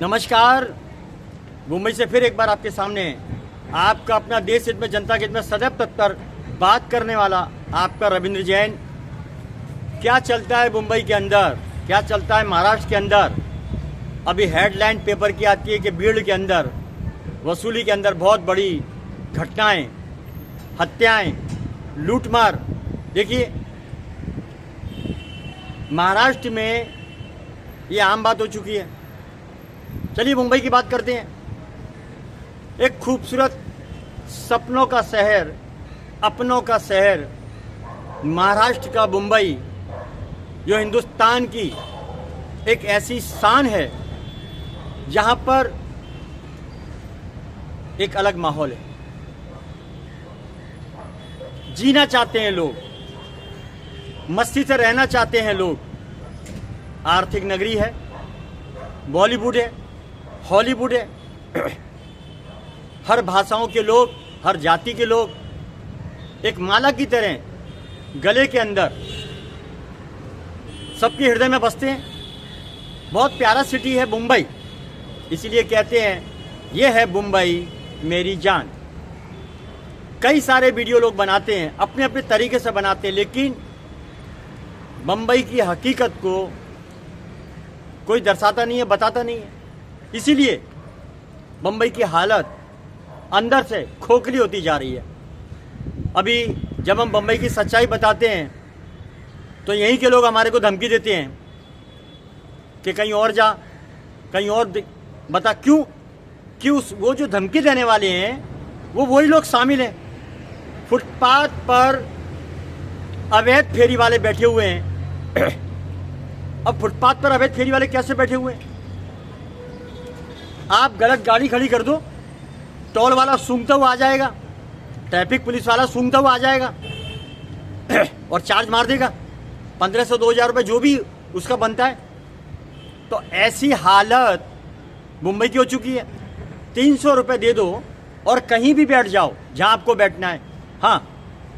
नमस्कार। मुंबई से फिर एक बार आपके सामने आपका अपना देश हित में, जनता के हित में सदैव तत्पर बात करने वाला आपका रविंद्र जैन। क्या चलता है मुंबई के अंदर, क्या चलता है महाराष्ट्र के अंदर? अभी हेडलाइन पेपर की आती है कि भीड़ के अंदर, वसूली के अंदर बहुत बड़ी घटनाएं, हत्याएं, लूटमार। देखिए, महाराष्ट्र में ये आम बात हो चुकी है। चलिए मुंबई की बात करते हैं। एक खूबसूरत सपनों का शहर, अपनों का शहर महाराष्ट्र का मुंबई, जो हिंदुस्तान की एक ऐसी शान है जहां पर एक अलग माहौल है। जीना चाहते हैं लोग, मस्ती से रहना चाहते हैं लोग। आर्थिक नगरी है, बॉलीवुड है, हॉलीवुड है। हर भाषाओं के लोग, हर जाति के लोग एक माला की तरह गले के अंदर सबके हृदय में बसते हैं। बहुत प्यारा सिटी है मुंबई, इसीलिए कहते हैं ये है मुंबई मेरी जान। कई सारे वीडियो लोग बनाते हैं, अपने अपने तरीके से बनाते हैं, लेकिन मुंबई की हकीकत को कोई दर्शाता नहीं है, बताता नहीं है। इसीलिए मुंबई की हालत अंदर से खोखली होती जा रही है। अभी जब हम मुंबई की सच्चाई बताते हैं तो यहीं के लोग हमारे को धमकी देते हैं कि कहीं और जा, कहीं और बता। क्यों वो जो धमकी देने वाले हैं वो वही लोग शामिल हैं। फुटपाथ पर अवैध फेरी वाले बैठे हुए हैं। अब फुटपाथ पर अवैध फेरी वाले कैसे बैठे हुए हैं? आप गलत गाड़ी खड़ी कर दो, टोल वाला सूंघता हुआ आ जाएगा, ट्रैफिक पुलिस वाला सूंघता हुआ आ जाएगा और चार्ज मार देगा 1500 से 2000 रुपये, जो भी उसका बनता है। तो ऐसी हालत मुंबई की हो चुकी है। 300 रुपये दे दो और कहीं भी बैठ जाओ जहां आपको बैठना है। हाँ,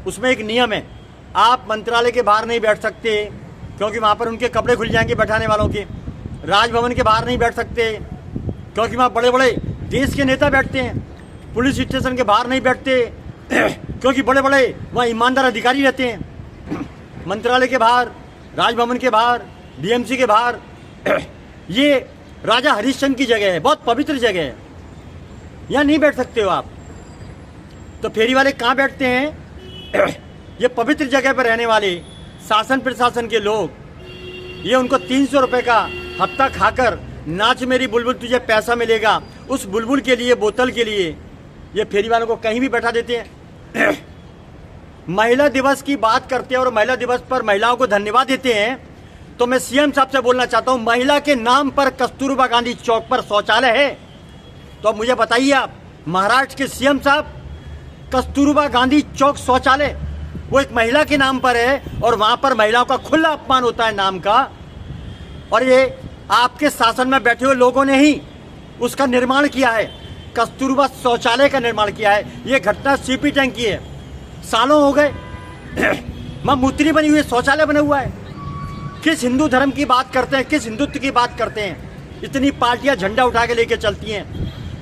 उसमें एक नियम है, आप मंत्रालय के बाहर नहीं बैठ सकते क्योंकि वहाँ पर उनके कपड़े खुल जाएंगे बैठाने वालों के। राजभवन के बाहर नहीं बैठ सकते क्योंकि वहाँ बड़े बड़े देश के नेता बैठते हैं। पुलिस स्टेशन के बाहर नहीं बैठते क्योंकि बड़े बड़े वहाँ ईमानदार अधिकारी रहते हैं। मंत्रालय के बाहर, राजभवन के बाहर, बीएमसी के बाहर, ये राजा हरिश्चंद्र की जगह है, बहुत पवित्र जगह है, यहाँ नहीं बैठ सकते हो आप। तो फेरी वाले कहाँ बैठते हैं? ये पवित्र जगह पर रहने वाले शासन प्रशासन के लोग, ये उनको 300 रुपये का हफ्ता खाकर नाच मेरी बुलबुल तुझे पैसा मिलेगा, उस बुलबुल के लिए, बोतल के लिए ये फेरी वालों को कहीं भी बैठा देते हैं। महिला दिवस की बात करते हैं और महिला दिवस पर महिलाओं को धन्यवाद देते हैं। तो मैं सीएम साहब से बोलना चाहता हूं, महिला के नाम पर कस्तूरबा गांधी चौक पर शौचालय है। तो अब मुझे बताइए आप, महाराष्ट्र के सीएम साहब, कस्तूरबा गांधी चौक शौचालय वो एक महिला के नाम पर है और वहां पर महिलाओं का खुला अपमान होता है नाम का। और ये आपके शासन में बैठे हुए लोगों ने ही उसका निर्माण किया है, कस्तूरबा शौचालय का निर्माण किया है। ये घटना सीपी टैंक की है, सालों हो गए मां मूत्री बनी हुई, शौचालय बना हुआ है। किस हिंदू धर्म की बात करते हैं, किस हिंदुत्व की बात करते हैं? इतनी पार्टियां झंडा उठा के लेके चलती हैं,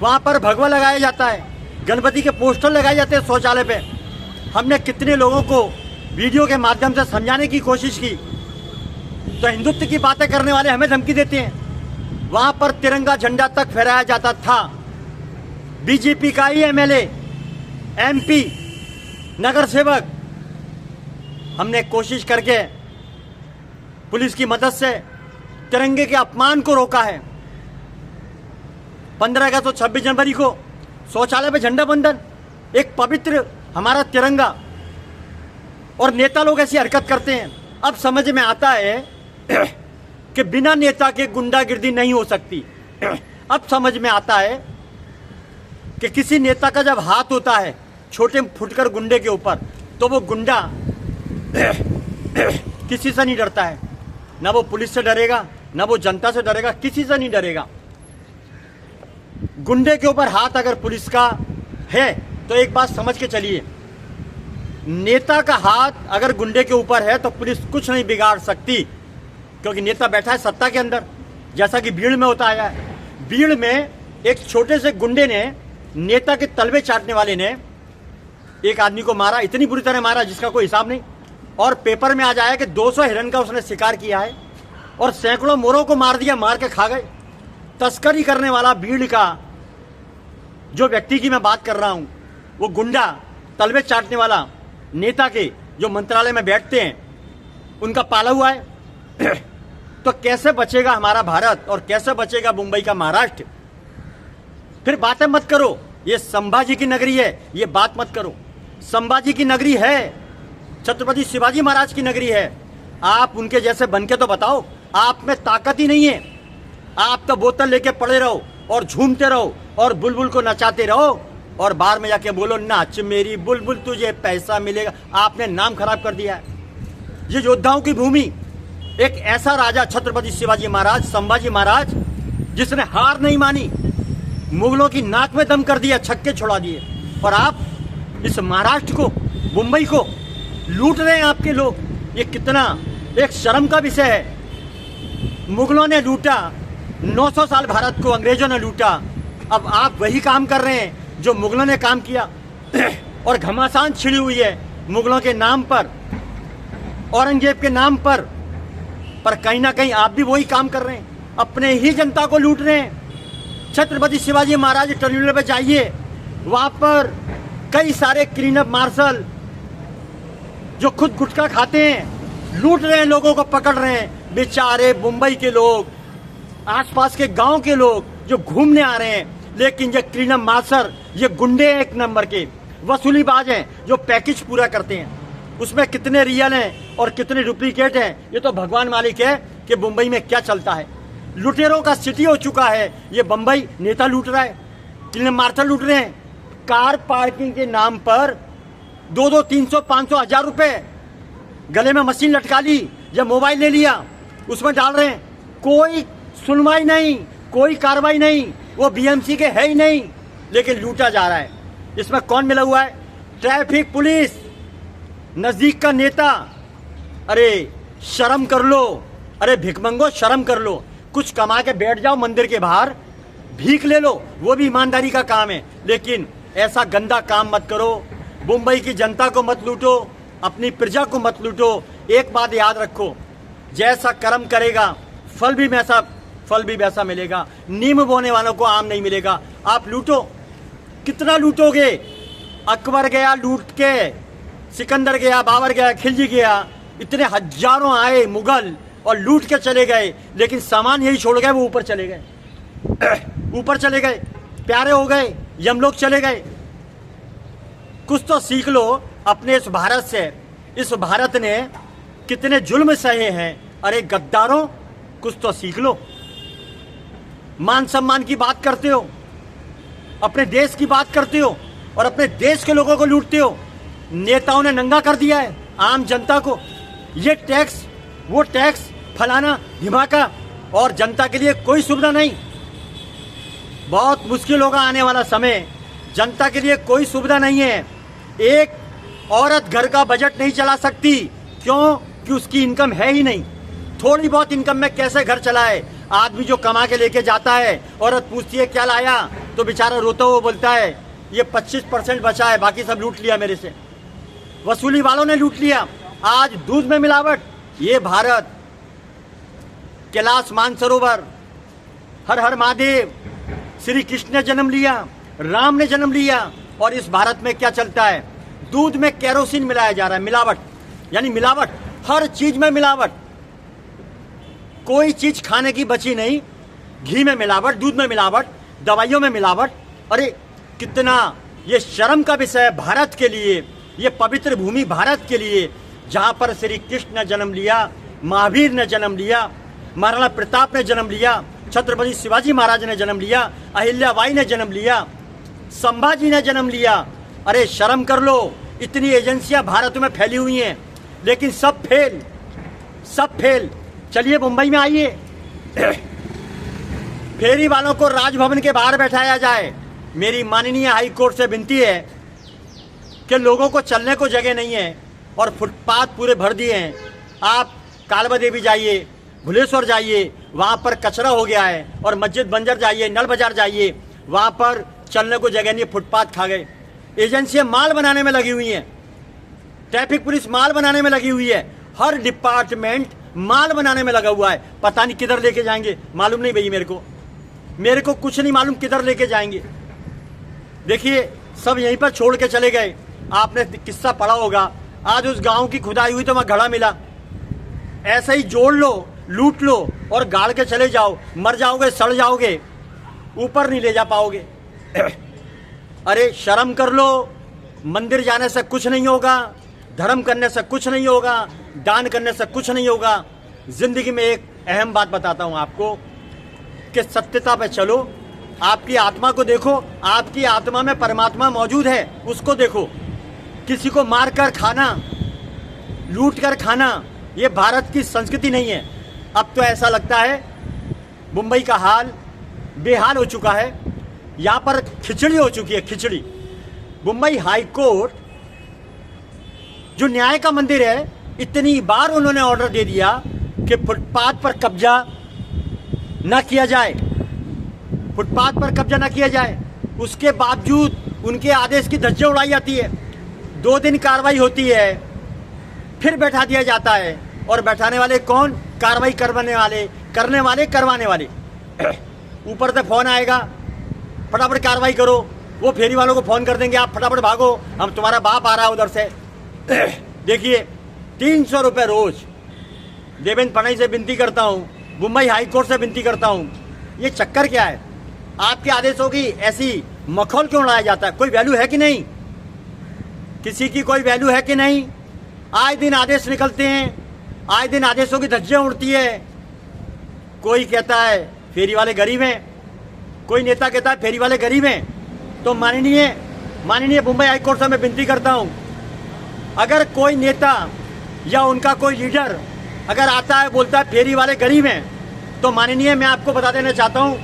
वहां पर भगवा लगाया जाता है, गणपति के पोस्टर लगाए जाते हैं शौचालय पे। हमने कितने लोगों को वीडियो के माध्यम से समझाने की कोशिश की, तो हिंदुत्व की बातें करने वाले हमें धमकी देते हैं। वहां पर तिरंगा झंडा तक फहराया जाता था। बीजेपी का ही एमएलए, एमपी, नगर सेवक, हमने कोशिश करके पुलिस की मदद से तिरंगे के अपमान को रोका है। 15 अगस्त और 26 जनवरी को शौचालय पे झंडा बंधन, एक पवित्र हमारा तिरंगा, और नेता लोग ऐसी हरकत करते हैं। अब समझ में आता है कि बिना नेता के गुंडागिर्दी नहीं हो सकती। अब समझ में आता है कि किसी नेता का जब हाथ होता है छोटे फुटकर गुंडे के ऊपर, तो वो गुंडा किसी से नहीं डरता है। ना वो पुलिस से डरेगा, ना वो जनता से डरेगा, किसी से नहीं डरेगा। गुंडे के ऊपर हाथ अगर पुलिस का है तो एक बात समझ के चलिए, नेता का हाथ अगर गुंडे के ऊपर है तो पुलिस कुछ नहीं बिगाड़ सकती, क्योंकि नेता बैठा है सत्ता के अंदर, जैसा कि भीड़ में होता आया है। भीड़ में एक छोटे से गुंडे ने, नेता के तलवे चाटने वाले ने एक आदमी को मारा, इतनी बुरी तरह मारा जिसका कोई हिसाब नहीं। और पेपर में आ जाए कि 200 हिरन का उसने शिकार किया है और सैकड़ों मोरों को मार दिया, मार के खा गए। तस्करी करने वाला भीड़ का जो व्यक्ति की मैं बात कर रहा हूं, वो गुंडा, तलवे चाटने वाला नेता के जो मंत्रालय में बैठते हैं, उनका पाला हुआ है। तो कैसे बचेगा हमारा भारत और कैसे बचेगा मुंबई का महाराष्ट्र? फिर बातें मत करो ये संभाजी की नगरी है, ये बात मत करो। संभाजी की नगरी है, छत्रपति शिवाजी महाराज की नगरी है। आप उनके जैसे बन के तो बताओ, आप में ताकत ही नहीं है। आप तो बोतल लेके पड़े रहो और झूमते रहो और बुलबुल को नचाते रहो और बाहर में जाके बोलो नाच मेरी बुलबुल तुझे पैसा मिलेगा। आपने नाम खराब कर दिया है। ये योद्धाओं की भूमि, एक ऐसा राजा छत्रपति शिवाजी महाराज, संभाजी महाराज, जिसने हार नहीं मानी, मुगलों की नाक में दम कर दिया, छक्के छोड़ा दिए। और आप इस महाराष्ट्र को, मुंबई को लूट रहे हैं आपके लोग। ये कितना एक शर्म का विषय है। मुगलों ने लूटा 900 साल भारत को, अंग्रेजों ने लूटा। अब आप वही काम कर रहे हैं जो मुगलों ने काम किया। और घमासान छिड़ी हुई है मुगलों के नाम पर, औरंगजेब के नाम पर कहीं ना कहीं आप भी वही काम कर रहे हैं, अपने ही जनता को लूट रहे हैं। छत्रपति शिवाजी महाराज टर्मिनल पे जाइए, वहां पर कई सारे क्लीनअप मार्शल जो खुद गुटखा खाते हैं, लूट रहे हैं, लोगों को पकड़ रहे हैं। बेचारे मुंबई के लोग, आसपास के गांव के लोग जो घूमने आ रहे हैं, लेकिन ये क्लीनअप मार्शल, ये गुंडे एक नंबर के वसूलीबाज हैं जो पैकेज पूरा करते हैं। उसमें कितने रियल हैं और कितने डुप्लीकेट हैं, ये तो भगवान मालिक है कि मुंबई में क्या चलता है। लुटेरों का सिटी हो चुका है ये मुंबई। नेता लूट रहा है, क्लीनअप मार्शल लूट रहे हैं। कार पार्किंग के नाम पर 200, 300, 500, 1000 रुपए, गले में मशीन लटका ली या मोबाइल ले लिया, उसमें डाल रहे हैं। कोई सुनवाई नहीं, कोई कार्रवाई नहीं, वो बीएमसी के है ही नहीं, लेकिन लूटा जा रहा है। इसमें कौन मिला हुआ है? ट्रैफिक पुलिस, नजदीक का नेता। अरे शर्म कर लो, अरे भिखमंगो शर्म कर लो। कुछ कमा के बैठ जाओ मंदिर के बाहर, भीख ले लो, वो भी ईमानदारी का काम है। लेकिन ऐसा गंदा काम मत करो। मुंबई की जनता को मत लूटो, अपनी प्रजा को मत लूटो। एक बात याद रखो, जैसा कर्म करेगा फल भी वैसा मिलेगा। नीम बोने वालों को आम नहीं मिलेगा। आप लूटो, कितना लूटोगे? अकबर गया लूट के, सिकंदर गया, बाबर गया, खिलजी गया, इतने हजारों आए मुगल और लूट के चले गए, लेकिन सामान यही छोड़ गए, वो ऊपर चले गए। ऊपर चले गए, प्यारे हो गए, यमलोक चले गए। कुछ तो सीख लो अपने इस भारत से। इस भारत ने कितने जुल्म सहे हैं। अरे गद्दारों, कुछ तो सीख लो। मान सम्मान की बात करते हो, अपने देश की बात करते हो और अपने देश के लोगों को लूटते हो। नेताओं ने नंगा कर दिया है आम जनता को। ये टैक्स, वो टैक्स, फलाना ढिमाका, और जनता के लिए कोई सुविधा नहीं। बहुत मुश्किल होगा आने वाला समय, जनता के लिए कोई सुविधा नहीं है। एक औरत घर का बजट नहीं चला सकती, क्यों? कि उसकी इनकम है ही नहीं। थोड़ी बहुत इनकम में कैसे घर चलाए? आदमी जो कमा के लेके जाता है, औरत पूछती है क्या लाया, तो बेचारा रोता हुआ बोलता है ये 25% बचा है, बाकी सब लूट लिया मेरे से। वसूली वालों ने लूट लिया। आज दूध में मिलावट। ये भारत, कैलाश मानसरोवर, हर हर महादेव, श्री कृष्ण ने जन्म लिया, राम ने जन्म लिया, और इस भारत में क्या चलता है? दूध में केरोसिन मिलाया जा रहा है। मिलावट, यानी मिलावट, हर चीज में मिलावट। कोई चीज खाने की बची नहीं। घी में मिलावट, दूध में मिलावट, दवाइयों में मिलावट। अरे कितना ये शर्म का विषय है भारत के लिए, ये पवित्र भूमि भारत के लिए, जहां पर श्री कृष्ण ने जन्म लिया, महावीर ने जन्म लिया, महाराणा प्रताप ने जन्म लिया, छत्रपति शिवाजी महाराज ने जन्म लिया, अहिल्याबाई ने जन्म लिया, संभाजी ने जन्म लिया। अरे शर्म कर लो। इतनी एजेंसियां भारत में फैली हुई हैं, लेकिन सब फेल, सब फेल। चलिए मुंबई में आइए, फेरी वालों को राजभवन के बाहर बैठाया जाए। मेरी माननीय हाई कोर्ट से विनती है कि लोगों को चलने को जगह नहीं है और फुटपाथ पूरे भर दिए हैं। आप कालवा देवी जाइए, भुलेश्वर जाइए, वहाँ पर कचरा हो गया है, और मस्जिद बंजर जाइए, नल बाजार जाइए, वहाँ पर चलने को जगह नहीं, फुटपाथ खा गए। एजेंसियां माल बनाने में लगी हुई हैं, ट्रैफिक पुलिस माल बनाने में लगी हुई है, हर डिपार्टमेंट माल बनाने में लगा हुआ है। पता नहीं किधर लेके जाएंगे, मालूम नहीं भाई, मेरे को कुछ नहीं मालूम किधर लेके जाएंगे। देखिए सब यहीं पर छोड़ के चले गए। आपने किस्सा पढ़ा होगा, आज उस गांव की खुदाई हुई तो वहां घड़ा मिला। ऐसे ही जोड़ लो, लूट लो और गाड़ के चले जाओ, मर जाओगे, सड़ जाओगे, ऊपर नहीं ले जा पाओगे। अरे शर्म कर लो, मंदिर जाने से कुछ नहीं होगा, धर्म करने से कुछ नहीं होगा, दान करने से कुछ नहीं होगा। जिंदगी में एक अहम बात बताता हूं आपको कि सत्यता पे चलो, आपकी आत्मा को देखो, आपकी आत्मा में परमात्मा मौजूद है, उसको देखो। किसी को मार कर खाना, लूट कर खाना, ये भारत की संस्कृति नहीं है। अब तो ऐसा लगता है मुंबई का हाल बेहाल हो चुका है, यहाँ पर खिचड़ी हो चुकी है, खिचड़ी। मुंबई हाई कोर्ट जो न्याय का मंदिर है, इतनी बार उन्होंने ऑर्डर दे दिया कि फुटपाथ पर कब्जा न किया जाए, फुटपाथ पर कब्जा न किया जाए। उसके बावजूद उनके आदेश की धज्जियां उड़ाई जाती है। 2 दिन कार्रवाई होती है, फिर बैठा दिया जाता है। और बैठाने वाले कौन? कार्रवाई करवाने वाले, करने वाले, करवाने वाले। ऊपर से फोन आएगा, फटाफट कार्रवाई करो। वो फेरी वालों को फोन कर देंगे, आप फटाफट भागो, हम तुम्हारा बाप आ रहा है उधर से। देखिए 300 रुपये रोज। देवेंद्र फडणवीस से विनती करता हूँ, मुंबई हाई कोर्ट से विनती करता हूँ, ये चक्कर क्या है? आपके आदेशों की ऐसी मखौल क्यों उड़ाया जाता है? कोई वैल्यू है कि नहीं? किसी की कोई वैल्यू है कि नहीं? आए दिन आदेश निकलते हैं, आए दिन आदेशों की धज्जियां उड़ती है। कोई कहता है फेरी वाले गरीब हैं, कोई नेता कहता है फेरी वाले गरीब हैं। तो माननीय मुंबई हाई कोर्ट से मैं विनती करता हूं, अगर कोई नेता या उनका कोई लीडर अगर आता है बोलता है फेरी वाले गरीब हैं, तो माननीय मैं आपको बता देना चाहता हूं,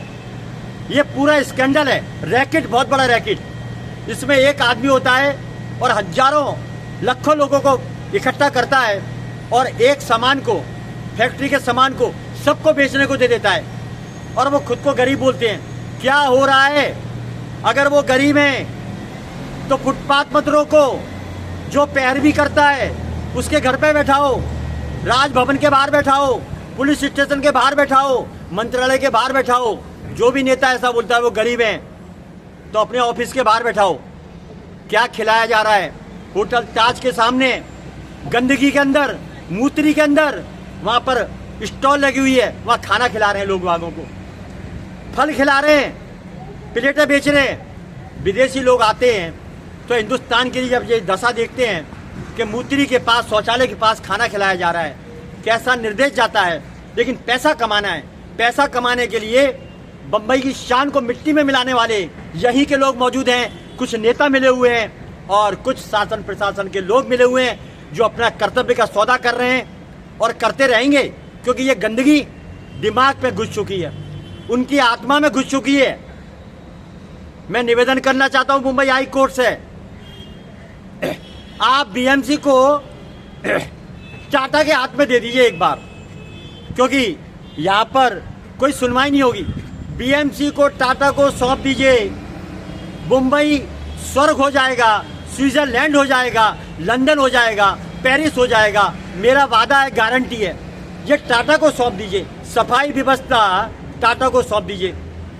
ये पूरा स्कैंडल है, रैकेट, बहुत बड़ा रैकेट। इसमें एक आदमी होता है और हजारों लाखों लोगों को इकट्ठा करता है और एक सामान को, फैक्ट्री के सामान को सबको बेचने को दे देता है, और वो खुद को गरीब बोलते हैं। क्या हो रहा है? अगर वो गरीब हैं तो फुटपाथ मत रोको, जो पैरवी करता है उसके घर पे बैठाओ, राजभवन के बाहर बैठाओ, पुलिस स्टेशन के बाहर बैठाओ, मंत्रालय के बाहर बैठाओ। जो भी नेता ऐसा बोलता है वो गरीब हैं, तो अपने ऑफिस के बाहर बैठाओ। क्या खिलाया जा रहा है? होटल ताज के सामने गंदगी के अंदर, मूत्री के अंदर, वहां पर स्टॉल लगी हुई है, वहां खाना खिला रहे हैं लोग वागों को, फल खिला रहे हैं, प्लेटें बेच रहे हैं। विदेशी लोग आते हैं तो हिंदुस्तान के लिए जब ये दशा देखते हैं कि मूत्री के पास, शौचालय के पास खाना खिलाया जा रहा है, कैसा निर्देश जाता है। लेकिन पैसा कमाना है, पैसा कमाने के लिए बम्बई की शान को मिट्टी में मिलाने वाले यहीं के लोग मौजूद हैं। कुछ नेता मिले हुए हैं और कुछ शासन प्रशासन के लोग मिले हुए हैं जो अपना कर्तव्य का सौदा कर रहे हैं और करते रहेंगे, क्योंकि ये गंदगी दिमाग पे घुस चुकी है, उनकी आत्मा में घुस चुकी है। मैं निवेदन करना चाहता हूं मुंबई हाई कोर्ट से, आप बीएमसी को टाटा के हाथ में दे दीजिए एक बार, क्योंकि यहां पर कोई सुनवाई नहीं होगी। बीएमसी को टाटा को सौंप दीजिए, मुंबई स्वर्ग हो जाएगा, स्विट्जरलैंड हो जाएगा, लंदन हो जाएगा, पेरिस हो जाएगा। मेरा वादा है, गारंटी है। ये टाटा को सौंप दीजिए, सफाई व्यवस्था टाटा को सौंप दीजिए।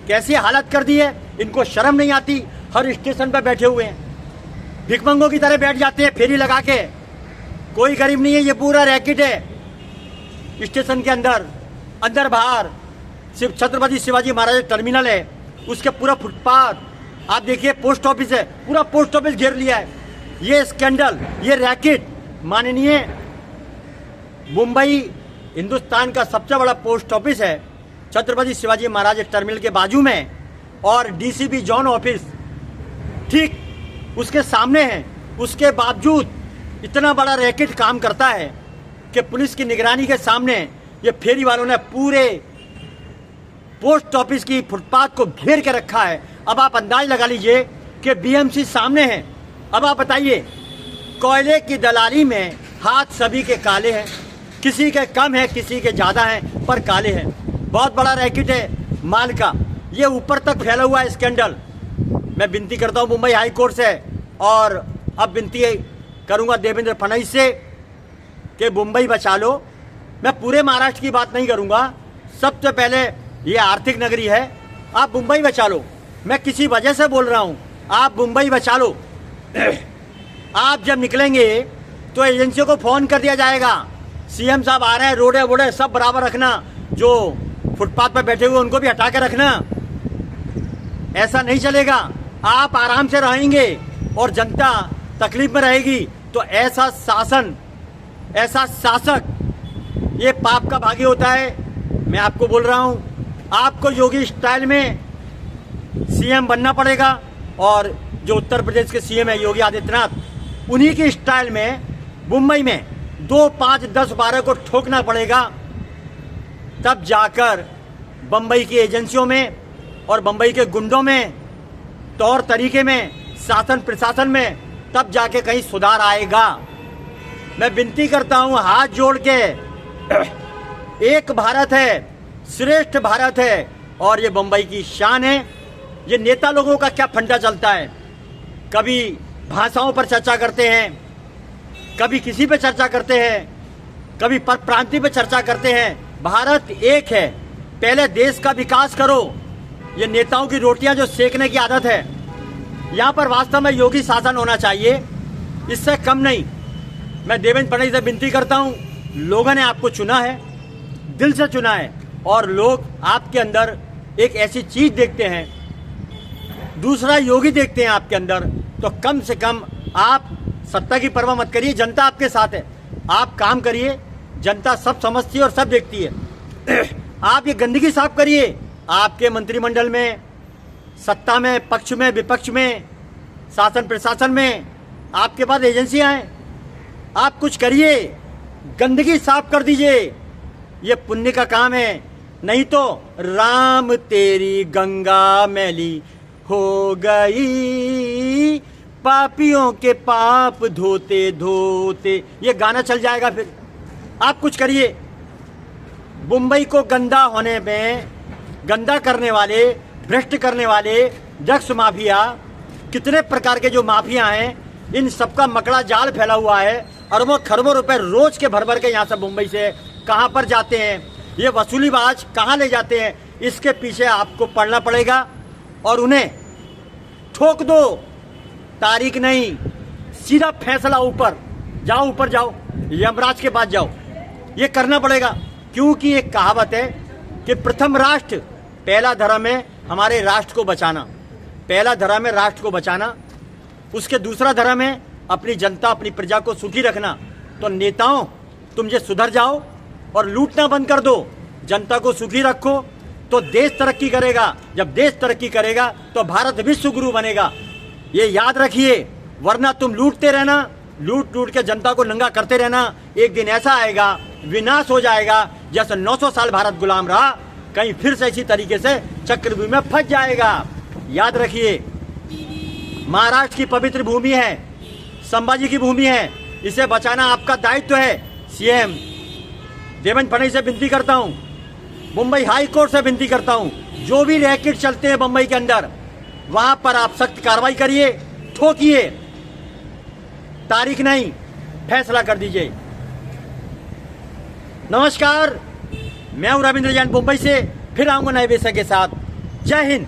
कैसी हालत कर दी है, इनको शर्म नहीं आती? हर स्टेशन पर बैठे हुए हैं, भिखमंगों की तरह बैठ जाते हैं फेरी लगा के। कोई गरीब नहीं है, ये पूरा रैकेट है। स्टेशन के अंदर, अंदर बाहर सिर्फ छत्रपति शिवाजी महाराज टर्मिनल है, उसके पूरा फुटपाथ आप देखिए, पोस्ट ऑफिस है, पूरा पोस्ट ऑफिस घेर लिया है। ये स्कैंडल, ये रैकेट, माननीय मुंबई हिंदुस्तान का सबसे बड़ा पोस्ट ऑफिस है, छत्रपति शिवाजी महाराज टर्मिनल के बाजू में, और डीसीपी जोन ऑफिस ठीक उसके सामने है। उसके बावजूद इतना बड़ा रैकेट काम करता है कि पुलिस की निगरानी के सामने ये फेरी वालों ने पूरे पोस्ट ऑफिस की फुटपाथ को घेर के रखा है। अब आप अंदाज लगा लीजिए कि बीएमसी सामने है। अब आप बताइए, कोयले की दलाली में हाथ सभी के काले हैं, किसी के कम है, किसी के ज़्यादा हैं, पर काले हैं। बहुत बड़ा रैकेट है माल का, ये ऊपर तक फैला हुआ है स्कैंडल। मैं विनती करता हूँ मुंबई हाई कोर्ट से, और अब विनती करूँगा देवेंद्र फडणवीस से कि मुंबई बचा लो। मैं पूरे महाराष्ट्र की बात नहीं करूँगा, सबसे पहले ये आर्थिक नगरी है, आप मुंबई बचा लो। मैं किसी वजह से बोल रहा हूँ, आप मुंबई बचा लो। आप जब निकलेंगे तो एजेंसियों को फ़ोन कर दिया जाएगा, सीएम साहब आ रहे हैं, रोडे वोडे सब बराबर रखना, जो फुटपाथ पर बैठे हुए उनको भी हटा के रखना। ऐसा नहीं चलेगा, आप आराम से रहेंगे और जनता तकलीफ में रहेगी। तो ऐसा शासन, ऐसा शासक ये पाप का भागी होता है। मैं आपको बोल रहा हूँ, आपको योगी स्टाइल में सीएम बनना पड़ेगा, और जो उत्तर प्रदेश के सीएम है योगी आदित्यनाथ, उन्हीं के स्टाइल में मुंबई में 2, 5, 10, 12 को ठोकना पड़ेगा। तब जाकर बम्बई की एजेंसियों में और बम्बई के गुंडों में, तौर तरीके में, शासन प्रशासन में, तब जाके कहीं सुधार आएगा। मैं विनती करता हूँ हाथ जोड़ के, एक भारत है, श्रेष्ठ भारत है, और ये बम्बई की शान है। ये नेता लोगों का क्या फंडा चलता है, कभी भाषाओं पर चर्चा करते हैं, कभी किसी पे चर्चा करते हैं, कभी पर प्रांतीय पे चर्चा करते हैं। भारत एक है, पहले देश का विकास करो। ये नेताओं की रोटियां जो सेकने की आदत है, यहाँ पर वास्तव में योगी शासन होना चाहिए, इससे कम नहीं। मैं देवेंद्र फडणवीस से विनती करता हूँ, लोगों ने आपको चुना है, दिल से चुना है, और लोग आपके अंदर एक ऐसी चीज देखते हैं, दूसरा योगी देखते हैं आपके अंदर। तो कम से कम आप सत्ता की परवाह मत करिए, जनता आपके साथ है, आप काम करिए, जनता सब समझती है और सब देखती है। आप ये गंदगी साफ करिए, आपके मंत्रिमंडल में, सत्ता में, पक्ष में, विपक्ष में, शासन प्रशासन में, आपके पास एजेंसियां हैं, आप कुछ करिए, गंदगी साफ कर दीजिए, ये पुण्य का काम है। नहीं तो राम तेरी गंगा मैली हो गई, पापियों के पाप धोते धोते, ये गाना चल जाएगा। फिर आप कुछ करिए। मुंबई को गंदा होने में, गंदा करने वाले, भ्रष्ट करने वाले, ड्रग्स माफिया, कितने प्रकार के जो माफिया हैं, इन सबका मकड़ा जाल फैला हुआ है। अरबों खरबों रुपए रोज के भर भर के यहाँ से मुंबई से कहाँ पर जाते हैं, ये वसूलीबाज कहाँ ले जाते हैं, इसके पीछे आपको पड़ना पड़ेगा और उन्हें ठोक दो। तारीख नहीं, सीधा फैसला ऊपर जाओ, ऊपर जाओ, यमराज के पास जाओ, ये करना पड़ेगा। क्योंकि एक कहावत है कि प्रथम राष्ट्र, पहला धर्म है हमारे राष्ट्र को बचाना, पहला धर्म है राष्ट्र को बचाना, उसके दूसरा धर्म है अपनी जनता, अपनी प्रजा को सुखी रखना। तो नेताओं, तुम ये सुधर जाओ और लूटना बंद कर दो, जनता को सुखी रखो, तो देश तरक्की करेगा। जब देश तरक्की करेगा तो भारत विश्व गुरु बनेगा, ये याद रखिए। वरना तुम लूटते रहना, लूट लूट के जनता को नंगा करते रहना, एक दिन ऐसा आएगा, विनाश हो जाएगा। जैसे 900 साल भारत गुलाम रहा, कहीं फिर से इसी तरीके से चक्रव्यूह में फंस जाएगा। याद रखिए, महाराष्ट्र की पवित्र भूमि है, संभाजी की भूमि है, इसे बचाना आपका दायित्व है। सीएम देवेंद्र फडणवीस से विनती करता हूँ, मुंबई हाई कोर्ट से विनती करता हूँ, जो भी रैकेट चलते हैं मुंबई के अंदर, वहां पर आप सख्त कार्रवाई करिए, ठोकिए, तारीख नहीं, फैसला कर दीजिए। नमस्कार, मैं हूं रविंद्र जैन मुंबई से, फिर आऊंगा नए विषय के साथ। जय हिंद।